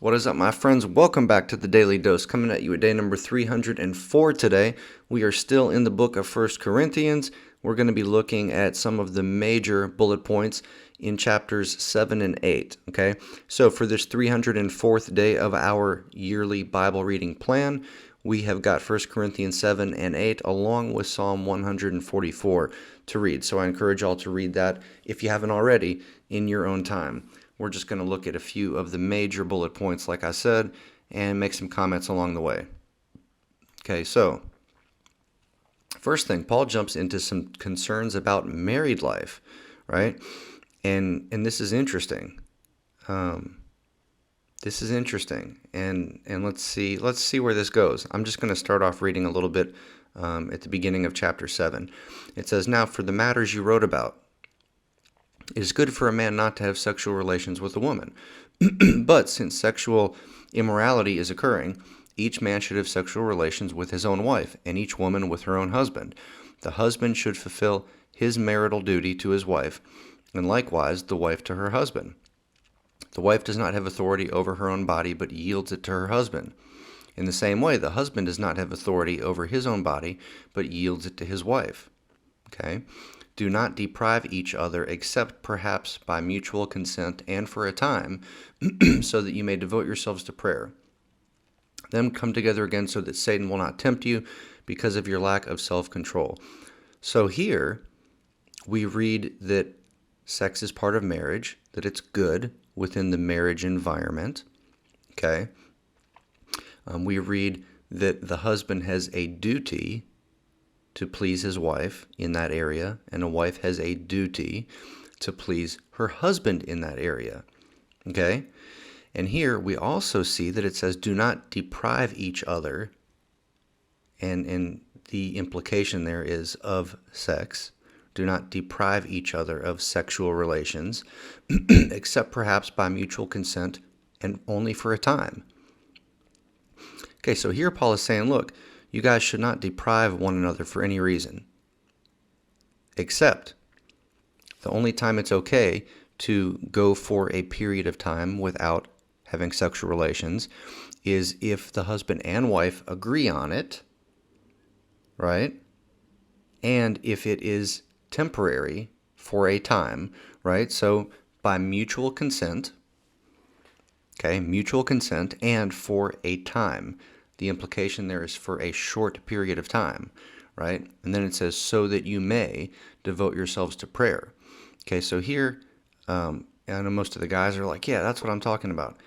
What is up, my friends? Welcome back to the Daily Dose, coming at you at day number 304 today. We are still in the book of 1 Corinthians. We're going to be looking at some of the major bullet points in chapters 7 and 8, okay? So for this 304th day of our yearly Bible reading plan, we have got 1 Corinthians 7 and 8 along with Psalm 144 to read. So I encourage y'all to read that, if you haven't already, in your own time. We're just going to look at a few of the major bullet points, like I said, and make some comments along the way. Okay, so first thing, Paul jumps into some concerns about married life, right? And this is interesting. This is interesting, and let's see where this goes. I'm just going to start off reading a little bit at the beginning of chapter 7. It says, "Now for the matters you wrote about, it is good for a man not to have sexual relations with a woman. But since sexual immorality is occurring, each man should have sexual relations with his own wife, and each woman with her own husband. The husband should fulfill his marital duty to his wife, and likewise the wife to her husband. The wife does not have authority over her own body, but yields it to her husband. In the same way, the husband does not have authority over his own body, but yields it to his wife." Okay? "Do not deprive each other, except perhaps by mutual consent and for a time, so that you may devote yourselves to prayer. Then come together again so that Satan will not tempt you because of your lack of self-control." So here we read that sex is part of marriage, that it's good within the marriage environment. Okay? We read that the husband has a duty to please his wife in that area, and a wife has a duty to please her husband in that area. Okay? And here we also see that it says, "Do not deprive each other," and the implication there is of sex. "Do not deprive each other of sexual relations, except perhaps by mutual consent and only for a time." Okay, so here Paul is saying, look, you guys should not deprive one another for any reason, except the only time it's okay to go for a period of time without having sexual relations is if the husband and wife agree on it, right? And if it is temporary for a time, right? So by mutual consent, okay, mutual consent and for a time. The implication there is for a short period of time, right? And then it says, "so that you may devote yourselves to prayer." Okay, so here, I know most of the guys are like, yeah, that's what I'm talking about.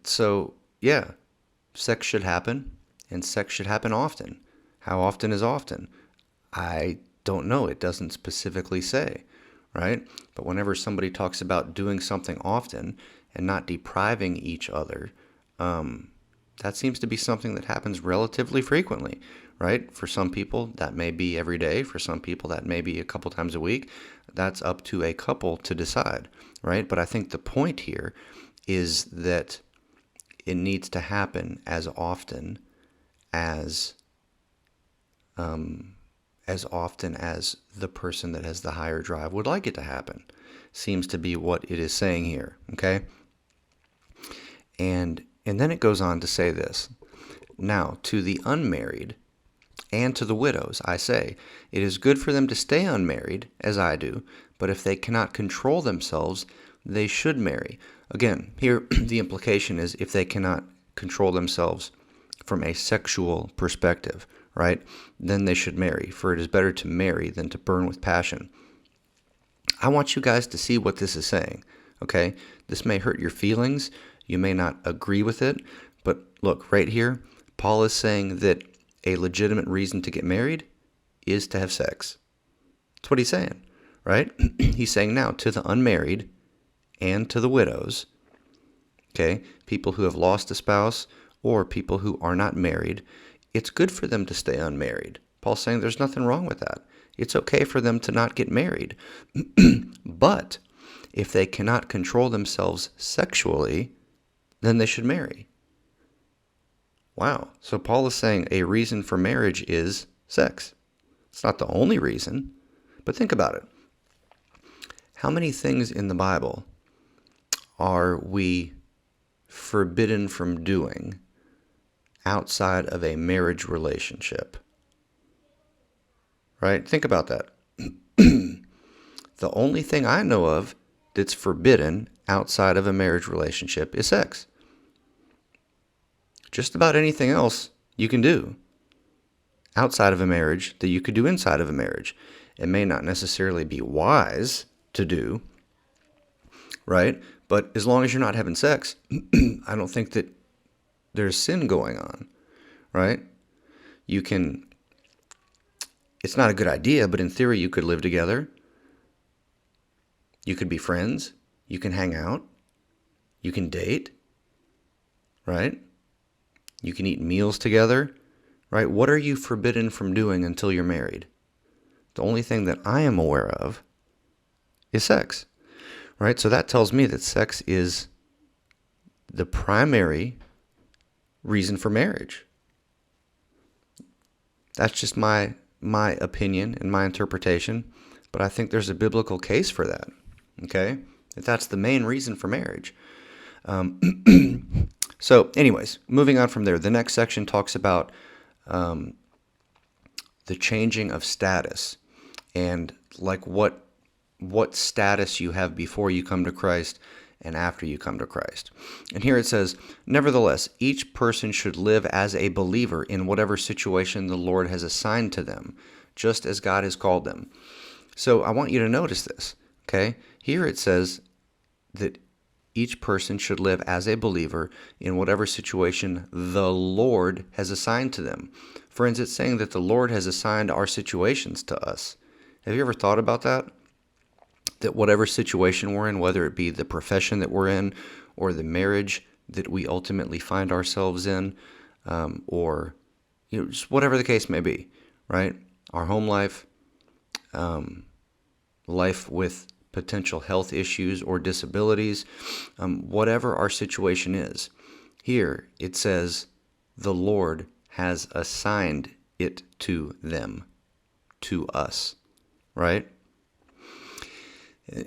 So, yeah, sex should happen, and sex should happen often. How often is often? I don't know. It doesn't specifically say, right? But whenever somebody talks about doing something often and not depriving each other, that seems to be something that happens relatively frequently, right? For some people, that may be every day. For some people, that may be a couple times a week. That's up to a couple to decide, right? But I think the point here is that it needs to happen as often as the person that has the higher drive would like it to happen. Seems to be what it is saying here, okay? And then it goes on to say this, "Now, to the unmarried and to the widows, I say, it is good for them to stay unmarried, as I do, but if they cannot control themselves, they should marry." Again, here the implication is if they cannot control themselves from a sexual perspective, right, then they should marry, for it is better to marry than to burn with passion. I want you guys to see what this is saying, okay? This may hurt your feelings. You may not agree with it, but look, right here, Paul is saying that a legitimate reason to get married is to have sex. That's what he's saying, right? He's saying now to the unmarried and to the widows, okay, people who have lost a spouse or people who are not married, it's good for them to stay unmarried. Paul's saying there's nothing wrong with that. It's okay for them to not get married. But if they cannot control themselves sexually, then they should marry. Wow. So Paul is saying a reason for marriage is sex. It's not the only reason, but think about it. How many things in the Bible are we forbidden from doing outside of a marriage relationship? Right? Think about that. The only thing I know of that's forbidden outside of a marriage relationship is sex. Just about anything else you can do outside of a marriage that you could do inside of a marriage. It may not necessarily be wise to do, right? But as long as you're not having sex, I don't think that there's sin going on, right? It's not a good idea, but in theory you could live together. You could be friends. You can hang out. You can date, right? You can eat meals together, right? What are you forbidden from doing until you're married? The only thing that I am aware of is sex, right? So that tells me that sex is the primary reason for marriage. That's just my opinion and my interpretation, but I think there's a biblical case for that, okay? That's the main reason for marriage. So anyways, moving on from there, the next section talks about the changing of status and like what status you have before you come to Christ and after you come to Christ. And here it says, nevertheless, each person should live as a believer in whatever situation the Lord has assigned to them, just as God has called them. So I want you to notice this, okay? Here it says that each person should live as a believer in whatever situation the Lord has assigned to them. Friends, it's saying that the Lord has assigned our situations to us. Have you ever thought about that? That whatever situation we're in, whether it be the profession that we're in or the marriage that we ultimately find ourselves in, or just whatever the case may be, right? Our home life, life with potential health issues or disabilities, whatever our situation is. Here it says the Lord has assigned it to them, to us, right?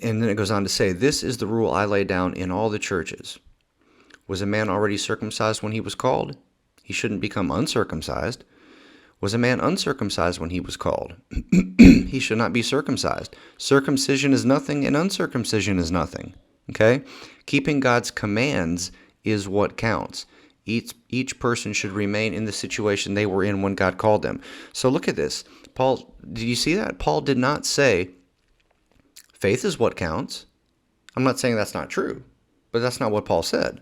And then it goes on to say, this is the rule I lay down in all the churches. Was a man already circumcised when he was called? He shouldn't become uncircumcised. Was a man uncircumcised when he was called? He should not be circumcised. Circumcision is nothing and uncircumcision is nothing. Okay? Keeping God's commands is what counts. Each person should remain in the situation they were in when God called them. So look at this. Paul, did you see that? Paul did not say faith is what counts. I'm not saying that's not true, but that's not what Paul said.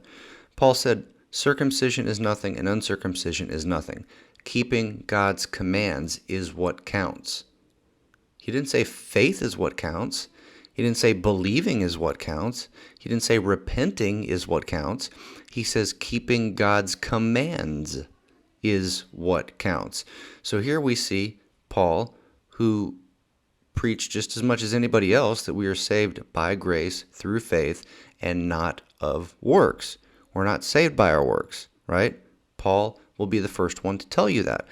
Paul said circumcision is nothing and uncircumcision is nothing. Keeping God's commands is what counts. He didn't say faith is what counts. He didn't say believing is what counts. He didn't say repenting is what counts. He says keeping God's commands is what counts. So here we see Paul, who preached just as much as anybody else that we are saved by grace through faith and not of works. We're not saved by our works, right? Paul will be the first one to tell you that.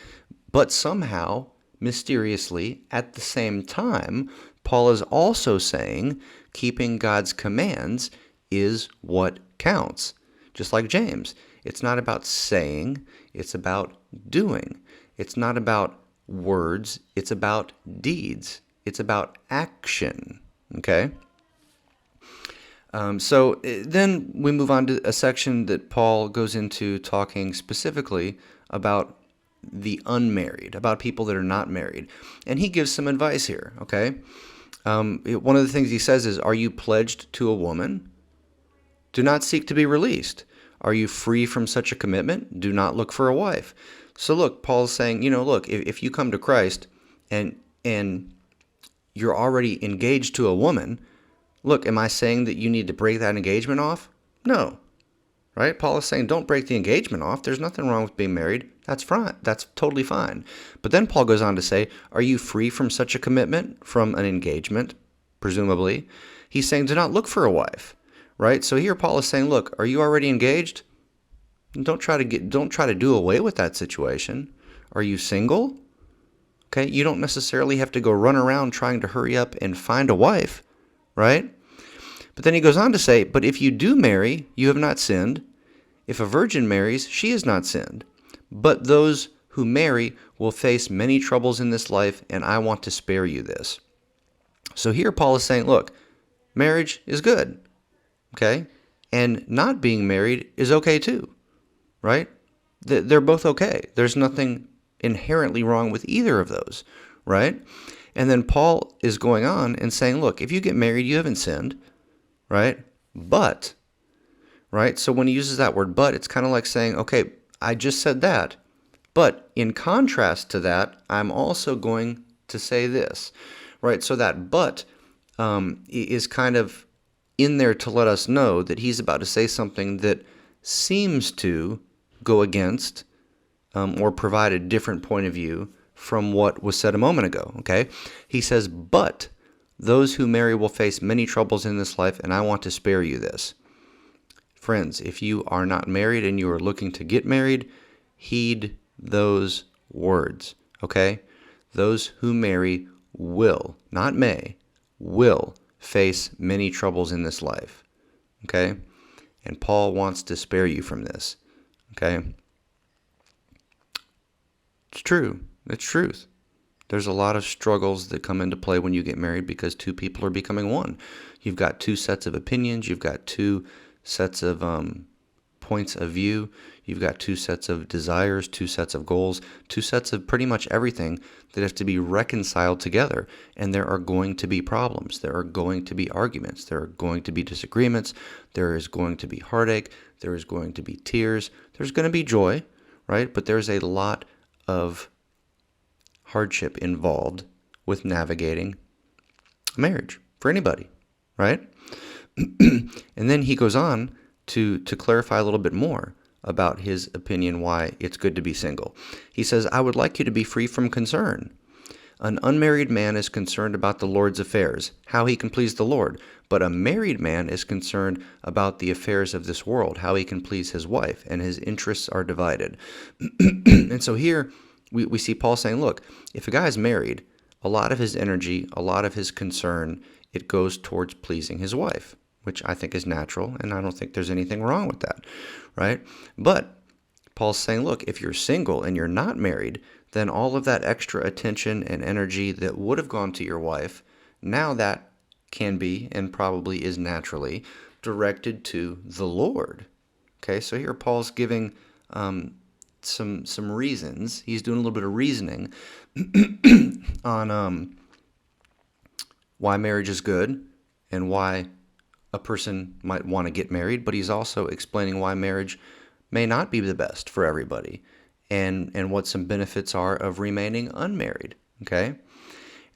But somehow, mysteriously, at the same time, Paul is also saying keeping God's commands is what counts. Just like James. It's not about saying, it's about doing. It's not about words, it's about deeds. It's about action, okay? So then we move on to a section that Paul goes into talking specifically about the unmarried, about people that are not married. And he gives some advice here, okay? One of the things he says is, are you pledged to a woman? Do not seek to be released. Are you free from such a commitment? Do not look for a wife. So look, Paul's saying, look, if you come to Christ and you're already engaged to a woman, look, am I saying that you need to break that engagement off? No. Right? Paul is saying don't break the engagement off. There's nothing wrong with being married. That's fine. That's totally fine. But then Paul goes on to say, are you free from such a commitment, from an engagement, presumably? He's saying do not look for a wife. Right? So here Paul is saying, look, are you already engaged? Don't try to do away with that situation. Are you single? Okay, you don't necessarily have to go run around trying to hurry up and find a wife, right? But then he goes on to say, but if you do marry, you have not sinned. If a virgin marries, she has not sinned. But those who marry will face many troubles in this life, and I want to spare you this. So here Paul is saying, look, marriage is good, okay? And not being married is okay too, right? They're both okay. There's nothing inherently wrong with either of those, right? And then Paul is going on and saying, look, if you get married, you haven't sinned, right? But, right? So when he uses that word but, it's kind of like saying, okay, I just said that. But in contrast to that, I'm also going to say this, right? So that but is kind of in there to let us know that he's about to say something that seems to go against or provide a different point of view from what was said a moment ago, okay? He says, but those who marry will face many troubles in this life, and I want to spare you this. Friends, if you are not married and you are looking to get married, heed those words, okay? Those who marry will, not may, will face many troubles in this life, okay? And Paul wants to spare you from this, okay? It's true. It's truth. There's a lot of struggles that come into play when you get married because two people are becoming one. You've got two sets of opinions. You've got two sets of points of view. You've got two sets of desires, two sets of goals, two sets of pretty much everything that have to be reconciled together. And there are going to be problems. There are going to be arguments. There are going to be disagreements. There is going to be heartache. There is going to be tears. There's going to be joy, right? But there's a lot of hardship involved with navigating a marriage for anybody, right? And then he goes on to clarify a little bit more about his opinion why it's good to be single. He says, I would like you to be free from concern. An unmarried man is concerned about the Lord's affairs, how he can please the Lord. But a married man is concerned about the affairs of this world, how he can please his wife, and his interests are divided. And so here we see Paul saying, look, if a guy is married, a lot of his energy, a lot of his concern, it goes towards pleasing his wife, which I think is natural, and I don't think there's anything wrong with that, right? But Paul's saying, look, if you're single and you're not married, then all of that extra attention and energy that would have gone to your wife, now that can be and probably is naturally directed to the Lord. Okay, so here Paul's giving some reasons. He's doing a little bit of reasoning on why marriage is good and why a person might want to get married, but he's also explaining why marriage may not be the best for everybody and what some benefits are of remaining unmarried, okay?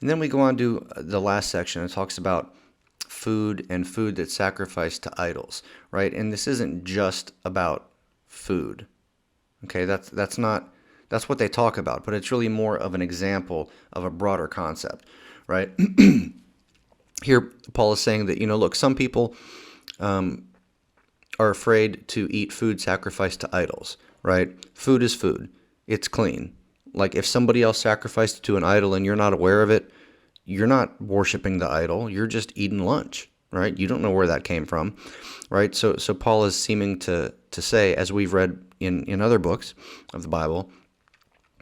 And then we go on to the last section. It talks about food and food that's sacrificed to idols, right? And this isn't just about food, okay? That's what they talk about, but it's really more of an example of a broader concept, right? Here, Paul is saying that, look, some people are afraid to eat food sacrificed to idols, right? Food is food. It's clean. Like if somebody else sacrificed it to an idol and you're not aware of it, you're not worshiping the idol. You're just eating lunch, right? You don't know where that came from, right? So Paul is seeming to say, as we've read in other books of the Bible,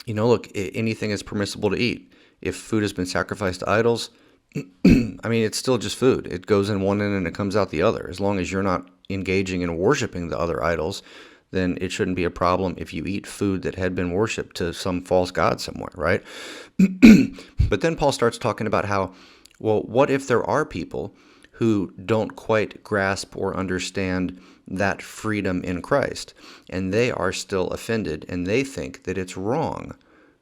look, anything is permissible to eat. If food has been sacrificed to idols, I mean, it's still just food. It goes in one end and it comes out the other. As long as you're not engaging in worshiping the other idols, then it shouldn't be a problem if you eat food that had been worshipped to some false god somewhere, right? But then Paul starts talking about how, well, what if there are people who don't quite grasp or understand that freedom in Christ, and they are still offended, and they think that it's wrong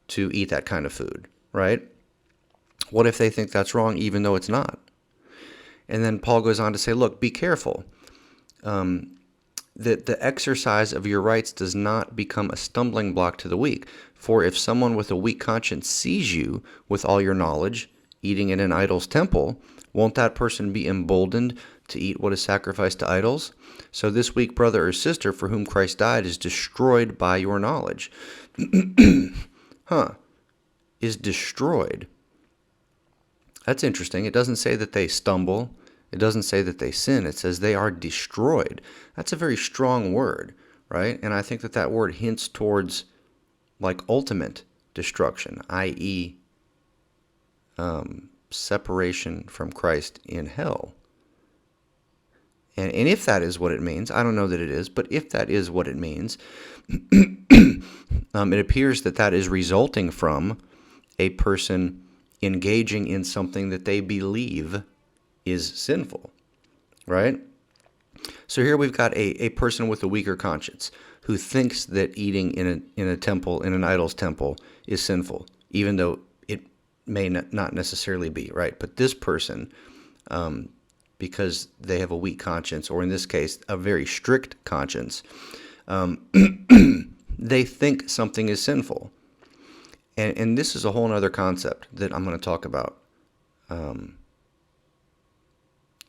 to eat that kind of food, right? What if they think that's wrong even though it's not? And then Paul goes on to say, look, be careful that the exercise of your rights does not become a stumbling block to the weak. For if someone with a weak conscience sees you with all your knowledge eating in an idol's temple, won't that person be emboldened to eat what is sacrificed to idols? So this weak brother or sister for whom Christ died is destroyed by your knowledge. Is destroyed. That's interesting. It doesn't say that they stumble. It doesn't say that they sin. It says they are destroyed. That's a very strong word, right? And I think that that word hints towards like ultimate destruction, i.e., separation from Christ in hell. And if that is what it means, I don't know that it is, but if that is what it means, it appears that that is resulting from a person engaging in something that they believe is sinful, right? So here we've got a person with a weaker conscience who thinks that eating in a temple, in an idol's temple, is sinful, even though it may not necessarily be, right? But this person, because they have a weak conscience, or in this case, a very strict conscience, they think something is sinful. And this is a whole other concept that I'm going to talk about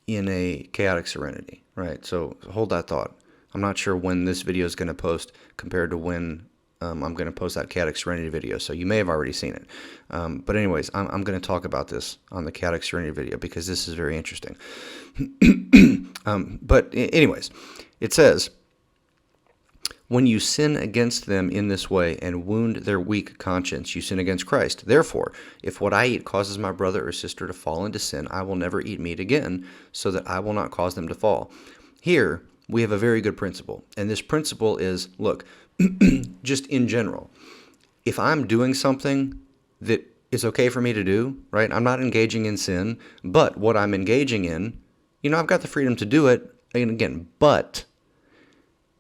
in a chaotic serenity, right? So hold that thought. I'm not sure when this video is going to post compared to when I'm going to post that chaotic serenity video. So you may have already seen it. But anyways, I'm going to talk about this on the chaotic serenity video because this is very interesting. But anyways, it says, when you sin against them in this way and wound their weak conscience, you sin against Christ. Therefore, if what I eat causes my brother or sister to fall into sin, I will never eat meat again, so that I will not cause them to fall. Here, we have a very good principle. And this principle is, look, just in general, if I'm doing something that is okay for me to do, right? I'm not engaging in sin, but what I'm engaging in, I've got the freedom to do it, and again, but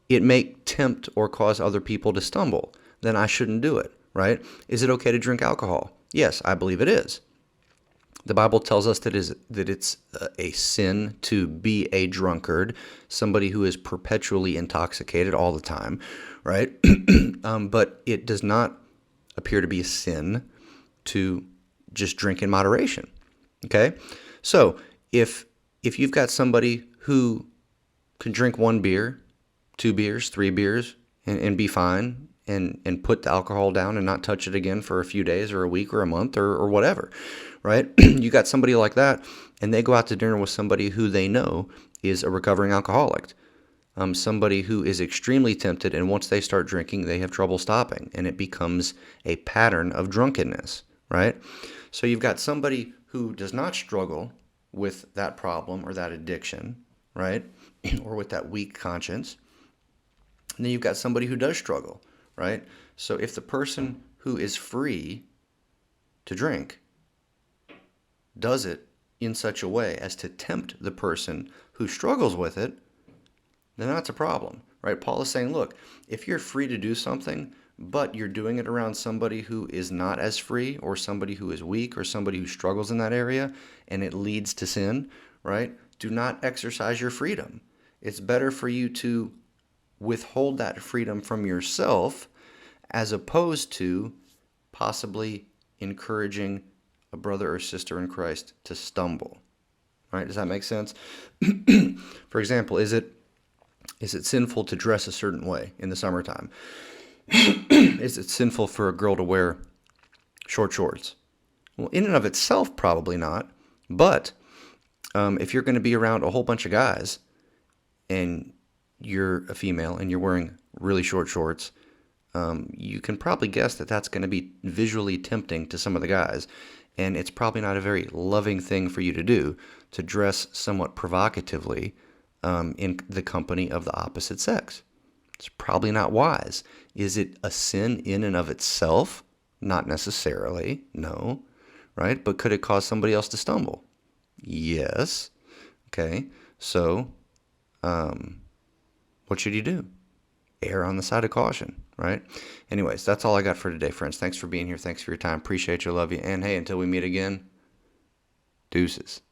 it may tempt or cause other people to stumble, then I shouldn't do it, right? Is it okay to drink alcohol? Yes, I believe it is. The Bible tells us that it's a sin to be a drunkard, somebody who is perpetually intoxicated all the time, right? But it does not appear to be a sin to just drink in moderation, okay? So if you've got somebody who can drink 1 beer, 2 beers, 3 beers, and be fine, and put the alcohol down and not touch it again for a few days or a week or a month or whatever, right? You got somebody like that, and they go out to dinner with somebody who they know is a recovering alcoholic, somebody who is extremely tempted, and once they start drinking, they have trouble stopping, and it becomes a pattern of drunkenness, right? So you've got somebody who does not struggle with that problem or that addiction, right? Or with that weak conscience. And then you've got somebody who does struggle, right? So if the person who is free to drink does it in such a way as to tempt the person who struggles with it, then that's a problem, right? Paul is saying, look, if you're free to do something, but you're doing it around somebody who is not as free, or somebody who is weak, or somebody who struggles in that area, and it leads to sin, right? Do not exercise your freedom. It's better for you to withhold that freedom from yourself as opposed to possibly encouraging a brother or sister in Christ to stumble. Right? Does that make sense? For example, is it sinful to dress a certain way in the summertime? Is it sinful for a girl to wear short shorts? Well, in and of itself, probably not. But if you're going to be around a whole bunch of guys and you're a female and you're wearing really short shorts, you can probably guess that that's going to be visually tempting to some of the guys. And it's probably not a very loving thing for you to do, to dress somewhat provocatively in the company of the opposite sex. It's probably not wise. Is it a sin in and of itself? Not necessarily, no, right? But could it cause somebody else to stumble? Yes. Okay, so what should you do? Err on the side of caution, right? Anyways, that's all I got for today, friends. Thanks for being here. Thanks for your time. Appreciate you. Love you. And hey, until we meet again, deuces.